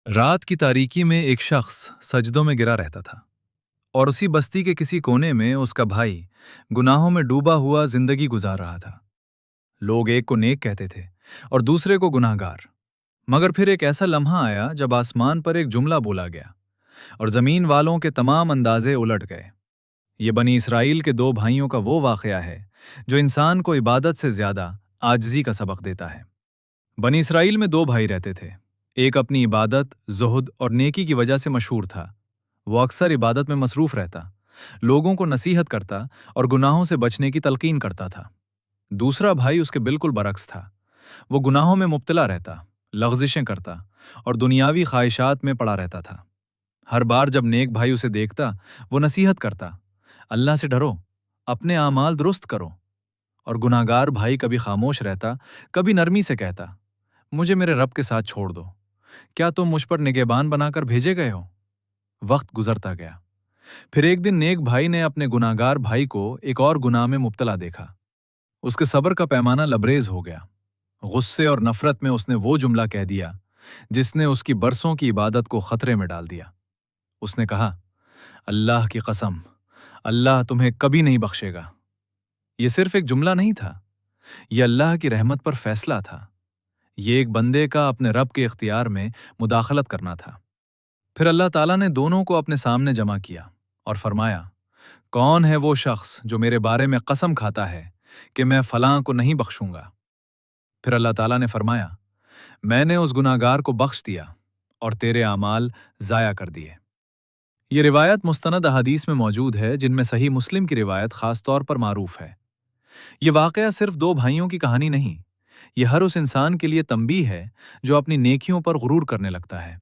رات کی تاریکی میں ایک شخص سجدوں میں گرا رہتا تھا اور اسی بستی کے کسی کونے میں اس کا بھائی گناہوں میں ڈوبا ہوا زندگی گزار رہا تھا۔ لوگ ایک کو نیک کہتے تھے اور دوسرے کو گناہ گار۔ مگر پھر ایک ایسا لمحہ آیا جب آسمان پر ایک جملہ بولا گیا اور زمین والوں کے تمام اندازے الٹ گئے۔ یہ بنی اسرائیل کے دو بھائیوں کا وہ واقعہ ہے جو انسان کو عبادت سے زیادہ عاجزی کا سبق دیتا ہے۔ بنی اسرائیل میں دو بھائی رہتے تھے۔ ایک اپنی عبادت، زہد اور نیکی کی وجہ سے مشہور تھا۔ وہ اکثر عبادت میں مصروف رہتا، لوگوں کو نصیحت کرتا اور گناہوں سے بچنے کی تلقین کرتا تھا۔ دوسرا بھائی اس کے بالکل برعکس تھا۔ وہ گناہوں میں مبتلا رہتا، لغزشیں کرتا اور دنیاوی خواہشات میں پڑا رہتا تھا۔ ہر بار جب نیک بھائی اسے دیکھتا، وہ نصیحت کرتا، اللہ سے ڈرو، اپنے اعمال درست کرو، اور گناہگار بھائی کبھی خاموش رہتا، کبھی نرمی سے کہتا، مجھے میرے رب کے ساتھ چھوڑ دو، کیا تم مجھ پر نگہبان بنا کر بھیجے گئے ہو؟ وقت گزرتا گیا۔ پھر ایک دن نیک بھائی نے اپنے گناہگار بھائی کو ایک اور گناہ میں مبتلا دیکھا۔ اس کے صبر کا پیمانہ لبریز ہو گیا۔ غصے اور نفرت میں اس نے وہ جملہ کہہ دیا جس نے اس کی برسوں کی عبادت کو خطرے میں ڈال دیا۔ اس نے کہا، اللہ کی قسم، اللہ تمہیں کبھی نہیں بخشے گا۔ یہ صرف ایک جملہ نہیں تھا، یہ اللہ کی رحمت پر فیصلہ تھا۔ یہ ایک بندے کا اپنے رب کے اختیار میں مداخلت کرنا تھا۔ پھر اللہ تعالیٰ نے دونوں کو اپنے سامنے جمع کیا اور فرمایا، کون ہے وہ شخص جو میرے بارے میں قسم کھاتا ہے کہ میں فلاں کو نہیں بخشوں گا؟ پھر اللہ تعالیٰ نے فرمایا، میں نے اس گناہگار کو بخش دیا اور تیرے اعمال ضائع کر دیے۔ یہ روایت مستند احادیث میں موجود ہے، جن میں صحیح مسلم کی روایت خاص طور پر معروف ہے۔ یہ واقعہ صرف دو بھائیوں کی کہانی نہیں، یہ ہر اس انسان کے لیے تنبیہ ہے جو اپنی نیکیوں پر غرور کرنے لگتا ہے۔